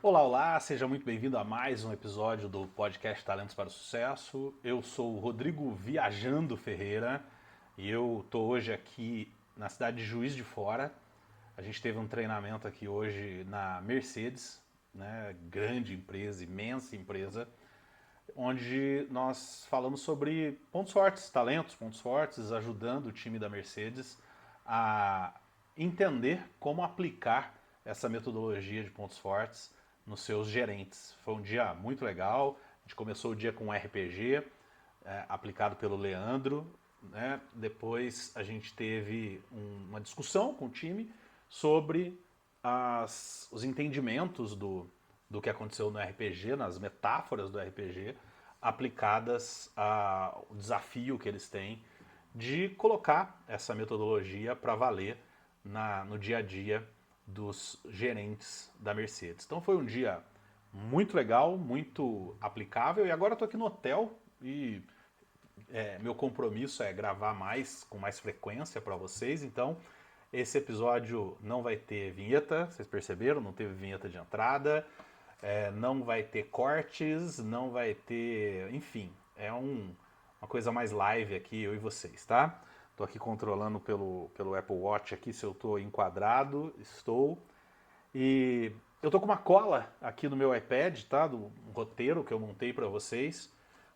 Olá, olá, seja muito bem-vindo a mais um episódio do podcast Talentos para o Sucesso. Eu sou o Rodrigo Viajando Ferreira e eu estou hoje aqui na cidade de Juiz de Fora. A gente teve um treinamento aqui hoje na Mercedes, né, grande empresa, imensa empresa, onde nós falamos sobre pontos fortes, talentos, pontos fortes, ajudando o time da Mercedes a entender como aplicar essa metodologia de pontos fortes nos seus gerentes. Foi um dia muito legal. A gente começou o dia com um RPG aplicado pelo Leandro, né? Depois a gente teve uma discussão com o time sobre os entendimentos do que aconteceu no RPG, nas metáforas do RPG, aplicadas ao desafio que eles têm de colocar essa metodologia para valer no dia a dia dos gerentes da Mercedes. Então foi um dia muito legal, muito aplicável, e agora estou aqui no hotel e meu compromisso é gravar mais, com mais frequência para vocês, então esse episódio não vai ter vinheta, vocês perceberam? Não teve vinheta de entrada, não vai ter cortes, não vai ter. Enfim, uma coisa mais live aqui, eu e vocês, tá? Tô aqui controlando pelo Apple Watch aqui se eu tô enquadrado, estou. E eu tô com uma cola aqui no meu iPad, tá? Do roteiro que eu montei para vocês,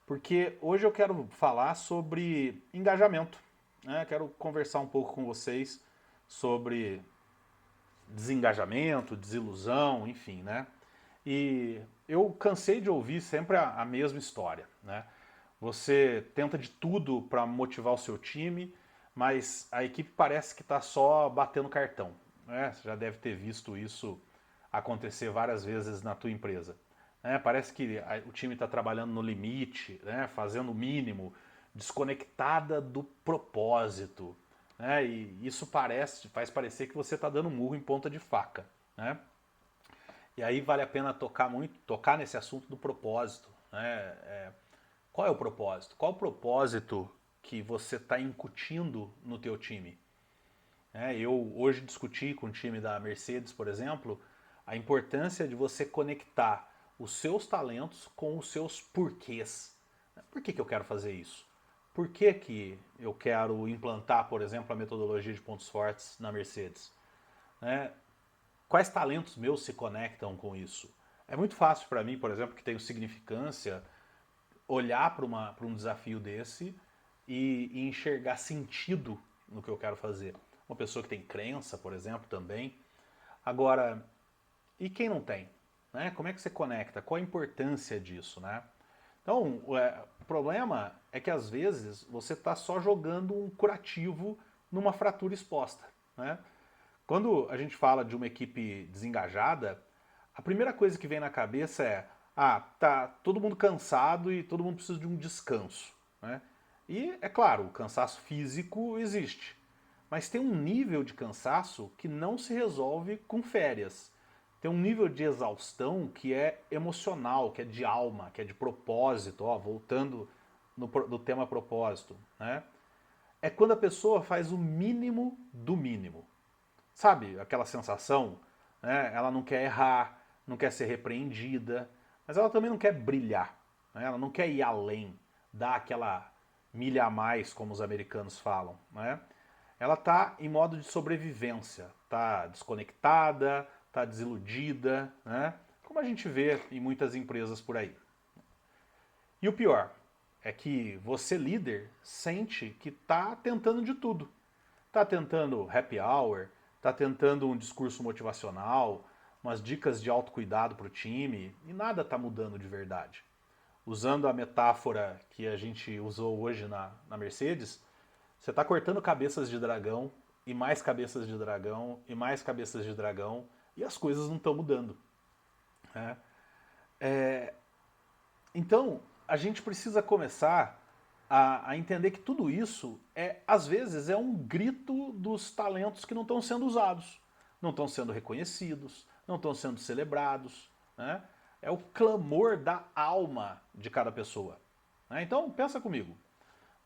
porque hoje eu quero falar sobre engajamento, né? Quero conversar um pouco com vocês sobre desengajamento, desilusão, enfim, né? E eu cansei de ouvir sempre a mesma história, né? Você tenta de tudo para motivar o seu time, mas a equipe parece que está só batendo cartão, né? Você já deve ter visto isso acontecer várias vezes na tua empresa. Né? Parece que o time está trabalhando no limite, né? Fazendo o mínimo, desconectada do propósito. Né? E isso faz parecer que você está dando murro em ponta de faca. Né? E aí vale a pena tocar nesse assunto do propósito. Né? Qual é o propósito? Qual o propósito que você está incutindo no teu time? Eu hoje discuti com o time da Mercedes, por exemplo, a importância de você conectar os seus talentos com os seus porquês. Por que eu quero fazer isso? Por que eu quero implantar, por exemplo, a metodologia de pontos fortes na Mercedes? Né? Quais talentos meus se conectam com isso? É muito fácil para mim, por exemplo, que tenho significância, olhar para um desafio desse e enxergar sentido no que eu quero fazer. Uma pessoa que tem crença, por exemplo, também. Agora, e quem não tem? Né? Como é que você conecta? Qual a importância disso? Né? Então, o problema é que às vezes você está só jogando um curativo numa fratura exposta. Né? Quando a gente fala de uma equipe desengajada, a primeira coisa que vem na cabeça é: tá todo mundo cansado e todo mundo precisa de um descanso. Né? E é claro, o cansaço físico existe, mas tem um nível de cansaço que não se resolve com férias. Tem um nível de exaustão que é emocional, que é de alma, que é de propósito, voltando no tema propósito. Né? É quando a pessoa faz o mínimo do mínimo. Sabe aquela sensação? Né? Ela não quer errar, não quer ser repreendida, mas ela também não quer brilhar. Né? Ela não quer ir além, dar aquela milha a mais, como os americanos falam. Né? Ela está em modo de sobrevivência, está desconectada, está desiludida, né? Como a gente vê em muitas empresas por aí. E o pior é que você, líder, sente que está tentando de tudo. Está tentando happy hour, está tentando um discurso motivacional, umas dicas de autocuidado para o time, e nada está mudando de verdade. Usando a metáfora que a gente usou hoje na Mercedes, você está cortando cabeças de dragão, e mais cabeças de dragão, e mais cabeças de dragão, e as coisas não estão mudando. Né? Então, a gente precisa começar a entender que tudo isso às vezes, é um grito dos talentos que não estão sendo usados, não estão sendo reconhecidos, não estão sendo celebrados. Né? É o clamor da alma de cada pessoa. Né? Então, pensa comigo.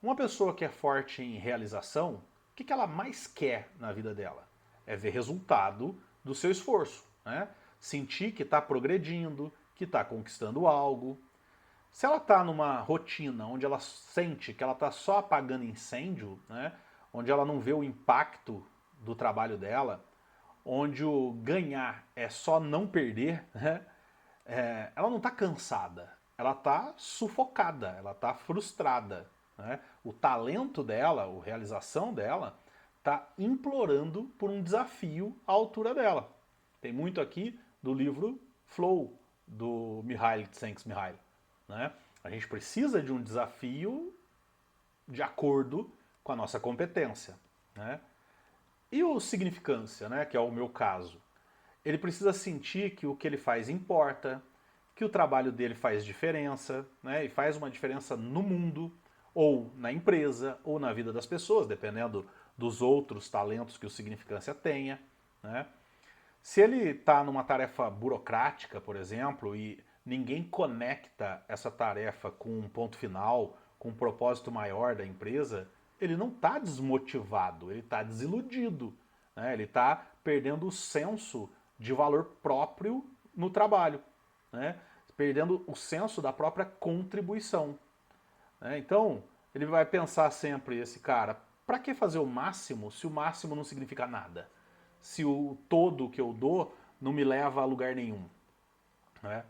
Uma pessoa que é forte em realização, o que ela mais quer na vida dela? É ver resultado do seu esforço. Né? sentir que está progredindo, que está conquistando algo. Se ela está numa rotina onde ela sente que ela está só apagando incêndio, né, onde ela não vê o impacto do trabalho dela, onde o ganhar é só não perder, né, ela não está cansada, ela está sufocada, ela está frustrada. Né? O talento dela, a realização dela, está implorando por um desafio à altura dela. Tem muito aqui do livro Flow, do Mihaly Csikszentmihalyi. Né? A gente precisa de um desafio de acordo com a nossa competência. Né? E o significância, né, que é o meu caso? Ele precisa sentir que o que ele faz importa, que o trabalho dele faz diferença, né, e faz uma diferença no mundo, ou na empresa, ou na vida das pessoas, dependendo dos outros talentos que o significância tenha. Né? Se ele está numa tarefa burocrática, por exemplo, e ninguém conecta essa tarefa com um ponto final, com um propósito maior da empresa, ele não está desmotivado, ele está desiludido. Né? Ele está perdendo o senso de valor próprio no trabalho, né? Perdendo o senso da própria contribuição. Né? Então, ele vai pensar sempre, esse cara, para que fazer o máximo se o máximo não significa nada? Se o todo que eu dou não me leva a lugar nenhum. Né?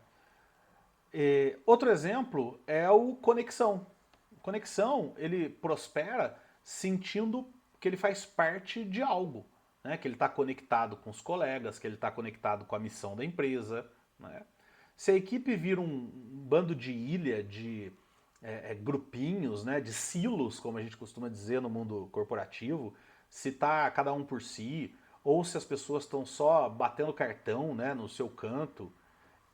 Outro exemplo é o conexão. Conexão, ele prospera sentindo que ele faz parte de algo, né? Que ele está conectado com os colegas, que ele está conectado com a missão da empresa. Né? Se a equipe vira um bando de ilha, de grupinhos, né, de silos, como a gente costuma dizer no mundo corporativo, se está cada um por si, ou se as pessoas estão só batendo cartão, né, no seu canto,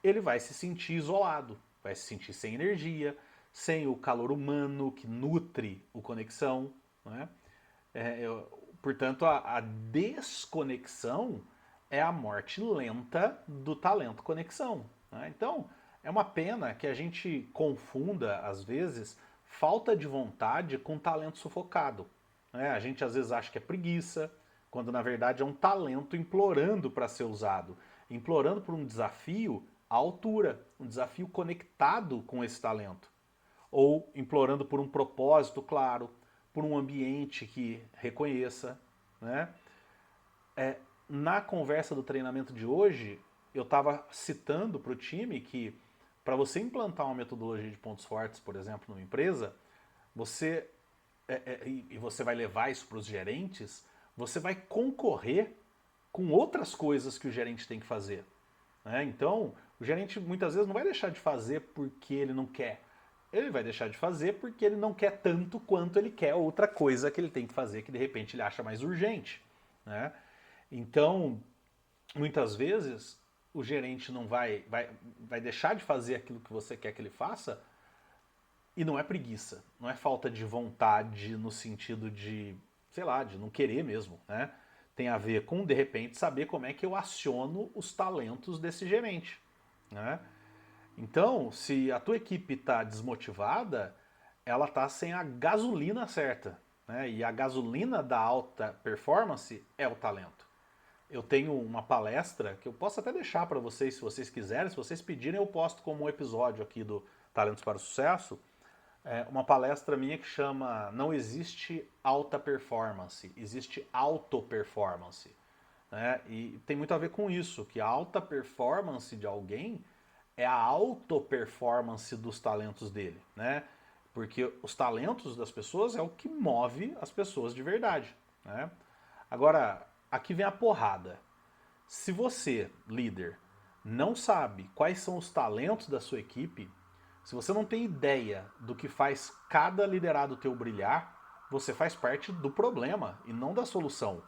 ele vai se sentir isolado, vai se sentir sem energia, sem o calor humano que nutre o conexão. Né? Portanto, a desconexão é a morte lenta do talento conexão. Né? Então, é uma pena que a gente confunda, às vezes, falta de vontade com talento sufocado. Né? A gente às vezes acha que é preguiça, quando na verdade é um talento implorando para ser usado, implorando por um desafio à altura, um desafio conectado com esse talento, ou implorando por um propósito claro, por um ambiente que reconheça. Né? Na conversa do treinamento de hoje, eu estava citando para o time que para você implantar uma metodologia de pontos fortes, por exemplo, numa empresa, você e você vai levar isso para os gerentes, você vai concorrer com outras coisas que o gerente tem que fazer. Né? Então, o gerente muitas vezes não vai deixar de fazer porque ele não quer. Ele vai deixar de fazer porque ele não quer tanto quanto ele quer outra coisa que ele tem que fazer que de repente ele acha mais urgente. Né? Então, muitas vezes, o gerente não vai deixar de fazer aquilo que você quer que ele faça, e não é preguiça, não é falta de vontade no sentido de, sei lá, de não querer mesmo, né? Tem a ver com, de repente, saber como é que eu aciono os talentos desse gerente, né? Então, se a tua equipe está desmotivada, ela está sem a gasolina certa, né? E a gasolina da alta performance é o talento. Eu tenho uma palestra que eu posso até deixar para vocês, se vocês quiserem, se vocês pedirem, eu posto como um episódio aqui do Talentos para o Sucesso, uma palestra minha que chama Não existe alta performance, existe auto performance. Né? E tem muito a ver com isso, que a alta performance de alguém é a auto performance dos talentos dele. Né? Porque os talentos das pessoas é o que move as pessoas de verdade. Né? Agora, aqui vem a porrada. Se você, líder, não sabe quais são os talentos da sua equipe, se você não tem ideia do que faz cada liderado teu brilhar, você faz parte do problema e não da solução.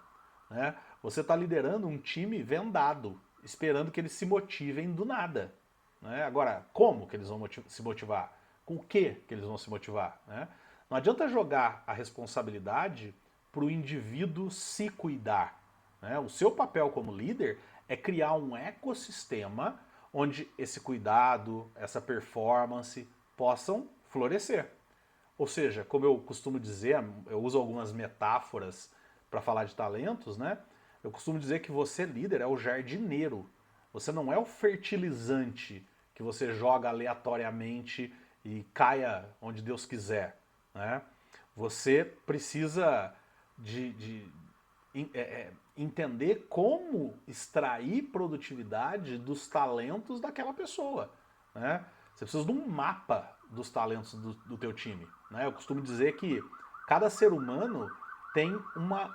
Né? Você está liderando um time vendado, esperando que eles se motivem do nada. Né? Agora, como que eles vão se motivar? Com o que eles vão se motivar? Né? Não adianta jogar a responsabilidade para o indivíduo se cuidar. Né? O seu papel como líder é criar um ecossistema onde esse cuidado, essa performance possam florescer. Ou seja, como eu costumo dizer, eu uso algumas metáforas para falar de talentos, né? Eu costumo dizer que você, líder, é o jardineiro. Você não é o fertilizante que você joga aleatoriamente e caia onde Deus quiser, né? Você precisa de entender como extrair produtividade dos talentos daquela pessoa, né? Você precisa de um mapa dos talentos do teu time, né? Eu costumo dizer que cada ser humano tem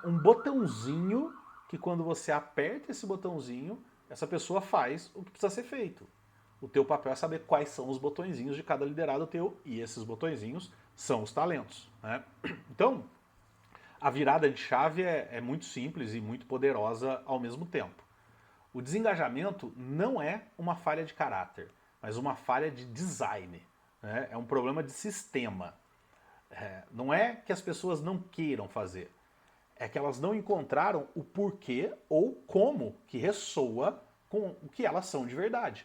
um botãozinho que quando você aperta esse botãozinho, essa pessoa faz o que precisa ser feito. O teu papel é saber quais são os botõezinhos de cada liderado teu, e esses botõezinhos são os talentos, né? Então, a virada de chave é muito simples e muito poderosa ao mesmo tempo. O desengajamento não é uma falha de caráter, mas uma falha de design, né? É um problema de sistema. Não é que as pessoas não queiram fazer, é que elas não encontraram o porquê ou como que ressoa com o que elas são de verdade.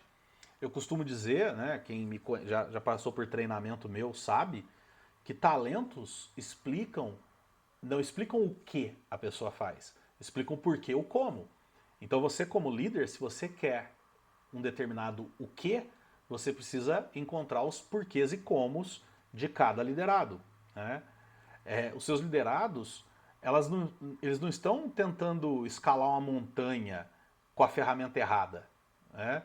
Eu costumo dizer, né, já passou por treinamento meu sabe, que talentos não explicam o que a pessoa faz, explicam o porquê ou como. Então você como líder, se você quer um determinado o que, você precisa encontrar os porquês e comos de cada liderado, né? Os seus liderados, eles não estão tentando escalar uma montanha com a ferramenta errada, né?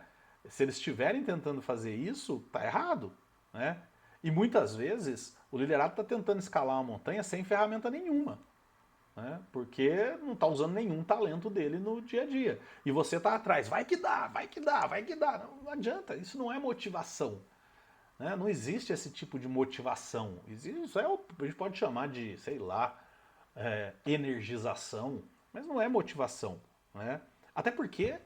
Se eles estiverem tentando fazer isso, tá errado, né? E muitas vezes o liderado está tentando escalar uma montanha sem ferramenta nenhuma, né? Porque não está usando nenhum talento dele no dia a dia. E você está atrás, vai que dá, vai que dá, vai que dá. Não adianta, isso não é motivação, né? Não existe esse tipo de motivação. Isso a gente pode chamar de, sei lá, energização, mas não é motivação, né? Até porque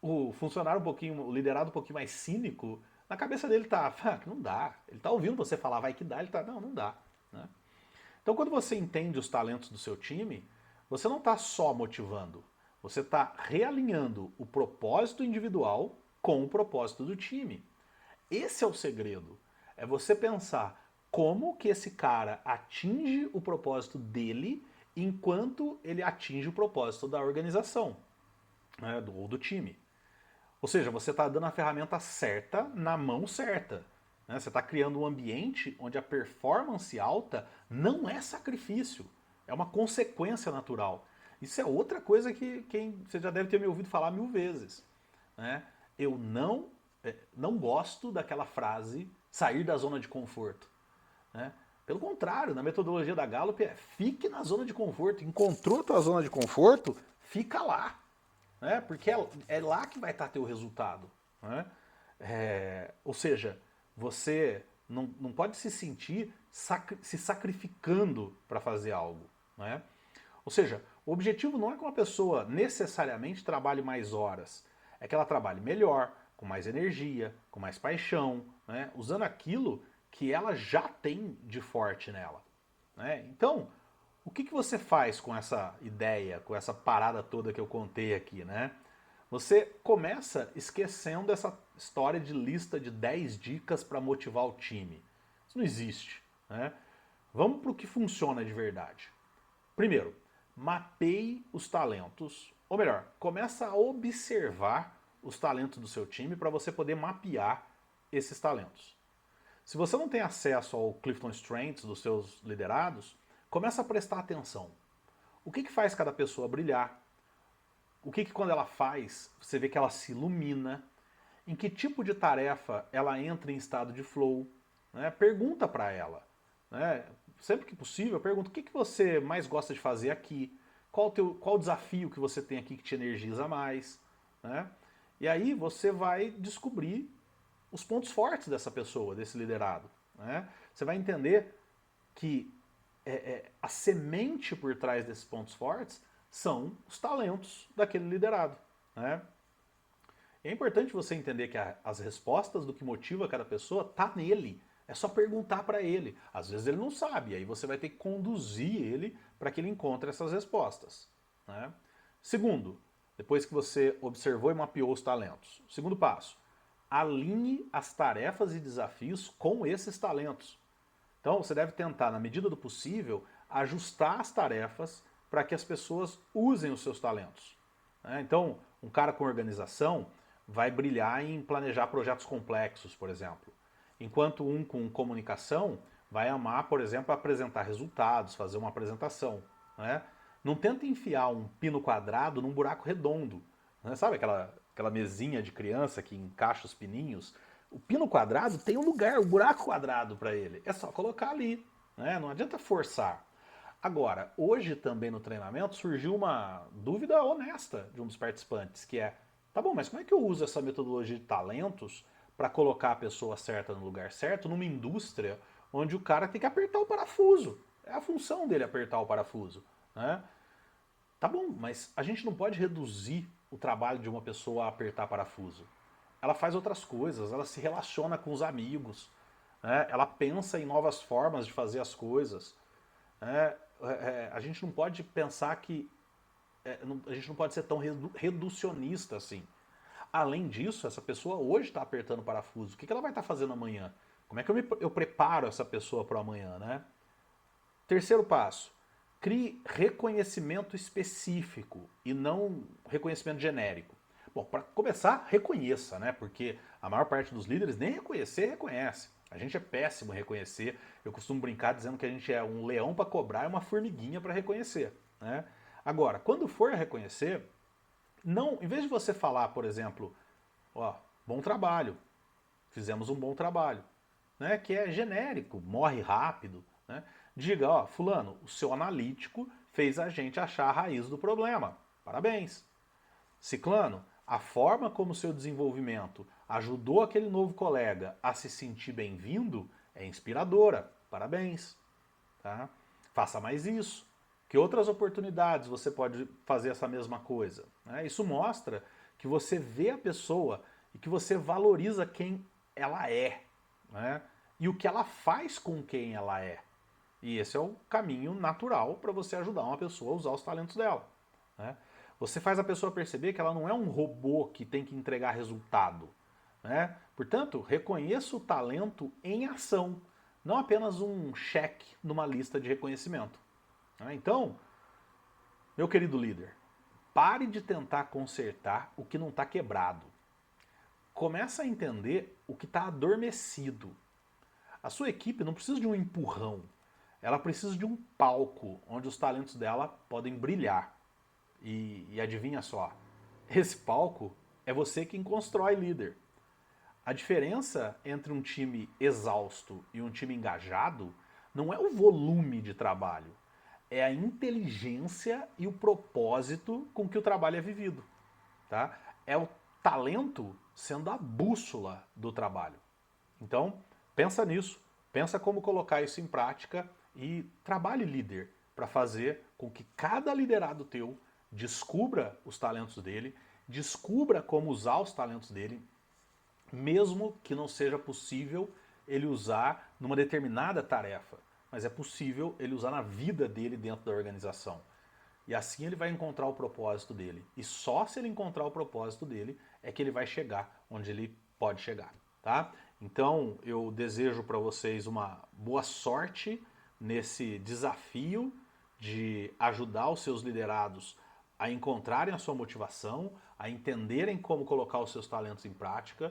o funcionário o liderado um pouquinho mais cínico, na cabeça dele tá, não dá. Ele tá ouvindo você falar, vai que dá, ele tá, não dá, né? Então quando você entende os talentos do seu time, você não está só motivando, você está realinhando o propósito individual com o propósito do time. Esse é o segredo. É você pensar como que esse cara atinge o propósito dele enquanto ele atinge o propósito da organização, né, ou do time. Ou seja, você está dando a ferramenta certa na mão certa, né? Você está criando um ambiente onde a performance alta não é sacrifício, é uma consequência natural. Isso é outra coisa que você já deve ter me ouvido falar 1000 vezes, né? Eu não gosto daquela frase sair da zona de conforto, né? Pelo contrário, na metodologia da Gallup fique na zona de conforto. Encontrou a tua zona de conforto, fica lá, né? Porque é lá que vai estar teu resultado, né? Ou seja, você não pode se sentir se sacrificando para fazer algo, né? Ou seja, o objetivo não é que uma pessoa necessariamente trabalhe mais horas, é que ela trabalhe melhor, com mais energia, com mais paixão, né? Usando aquilo que ela já tem de forte nela, né? Então, o que você faz com essa ideia, com essa parada toda que eu contei aqui, né? Você começa esquecendo essa história de lista de 10 dicas para motivar o time. Isso não existe, né? Vamos para o que funciona de verdade. Primeiro, mapeie os talentos, ou melhor, começa a observar os talentos do seu time para você poder mapear esses talentos. Se você não tem acesso ao Clifton Strengths dos seus liderados, começa a prestar atenção. O que faz cada pessoa brilhar? O que quando ela faz, você vê que ela se ilumina? Em que tipo de tarefa ela entra em estado de flow? Né? Pergunta para ela, né? Sempre que possível, pergunta o que você mais gosta de fazer aqui? Qual o desafio que você tem aqui que te energiza mais? Né? E aí você vai descobrir os pontos fortes dessa pessoa, desse liderado, né? Você vai entender que a semente por trás desses pontos fortes são os talentos daquele liderado, né? É importante você entender que as respostas do que motiva cada pessoa tá nele. É só perguntar para ele. Às vezes ele não sabe, aí você vai ter que conduzir ele para que ele encontre essas respostas, né? Segundo, depois que você observou e mapeou os talentos, segundo passo, alinhe as tarefas e desafios com esses talentos. Então você deve tentar, na medida do possível, ajustar as tarefas para que as pessoas usem os seus talentos, né? Então, um cara com organização vai brilhar em planejar projetos complexos, por exemplo. Enquanto um com comunicação vai amar, por exemplo, apresentar resultados, fazer uma apresentação. Né? Não tenta enfiar um pino quadrado num buraco redondo. Né? Sabe aquela mesinha de criança que encaixa os pininhos? O pino quadrado tem um lugar, um buraco quadrado para ele. É só colocar ali. Né? Não adianta forçar. Agora, hoje também no treinamento surgiu uma dúvida honesta de um dos participantes, que é, tá bom, mas como é que eu uso essa metodologia de talentos para colocar a pessoa certa no lugar certo numa indústria onde o cara tem que apertar o parafuso? É a função dele apertar o parafuso. Né? Tá bom, mas a gente não pode reduzir o trabalho de uma pessoa a apertar parafuso. Ela faz outras coisas, ela se relaciona com os amigos, né? Ela pensa em novas formas de fazer as coisas. A gente não pode pensar que... a gente não pode ser tão reducionista assim. Além disso, essa pessoa hoje está apertando parafuso. O que ela vai estar fazendo amanhã? Como é que eu preparo essa pessoa para o amanhã, né? Terceiro passo, crie reconhecimento específico e não reconhecimento genérico. Bom, para começar, reconheça, né? Porque a maior parte dos líderes nem reconhecer reconhece. A gente é péssimo em reconhecer. Eu costumo brincar dizendo que a gente é um leão para cobrar e uma formiguinha para reconhecer. Né? Agora, quando for reconhecer, não, em vez de você falar, por exemplo, ó, bom trabalho, fizemos um bom trabalho, né? Que é genérico, morre rápido, né? Diga, ó, fulano, o seu analítico fez a gente achar a raiz do problema. Parabéns. Ciclano, a forma como o seu desenvolvimento ajudou aquele novo colega a se sentir bem-vindo é inspiradora. Parabéns. Tá? Faça mais isso. Que outras oportunidades você pode fazer essa mesma coisa? Né? Isso mostra que você vê a pessoa e que você valoriza quem ela é. Né? E o que ela faz com quem ela é. E esse é o caminho natural para você ajudar uma pessoa a usar os talentos dela. Né? Você faz a pessoa perceber que ela não é um robô que tem que entregar resultado. Né? Portanto, reconheça o talento em ação, não apenas um cheque numa lista de reconhecimento. Né? Então, meu querido líder, pare de tentar consertar o que não está quebrado. Começa a entender o que está adormecido. A sua equipe não precisa de um empurrão. Ela precisa de um palco onde os talentos dela podem brilhar. E adivinha só, esse palco é você quem constrói, líder. A diferença entre um time exausto e um time engajado não é o volume de trabalho, é a inteligência e o propósito com que o trabalho é vivido. Tá? É o talento sendo a bússola do trabalho. Então, pensa nisso, pensa como colocar isso em prática e trabalhe, líder, para fazer com que cada liderado teu descubra os talentos dele, descubra como usar os talentos dele, mesmo que não seja possível ele usar numa determinada tarefa, mas é possível ele usar na vida dele dentro da organização. E assim ele vai encontrar o propósito dele. E só se ele encontrar o propósito dele é que ele vai chegar onde ele pode chegar, tá? Então eu desejo para vocês uma boa sorte nesse desafio de ajudar os seus liderados a encontrarem a sua motivação, a entenderem como colocar os seus talentos em prática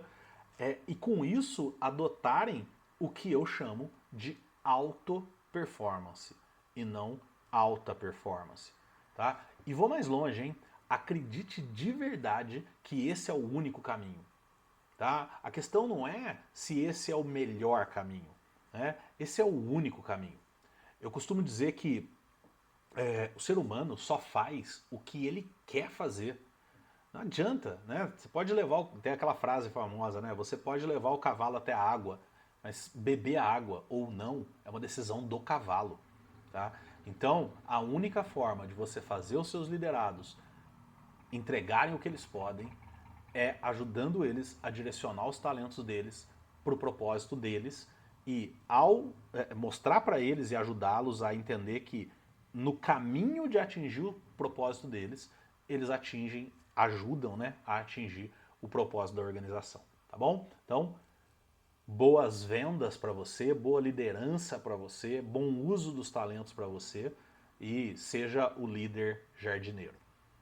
e com isso adotarem o que eu chamo de auto-performance e não alta performance. Tá? E vou mais longe, hein? Acredite de verdade que esse é o único caminho. Tá? A questão não é se esse é o melhor caminho. Né? Esse é o único caminho. Eu costumo dizer que o ser humano só faz o que ele quer fazer. Não adianta, né? Você pode levar, tem aquela frase famosa, né? Você pode levar o cavalo até a água, mas beber a água ou não é uma decisão do cavalo, tá? Então, a única forma de você fazer os seus liderados entregarem o que eles podem é ajudando eles a direcionar os talentos deles para o propósito deles e ao mostrar para eles e ajudá-los a entender que no caminho de atingir o propósito deles, eles ajudam, né, a atingir o propósito da organização, tá bom? Então, boas vendas para você, boa liderança para você, bom uso dos talentos para você e seja o líder jardineiro.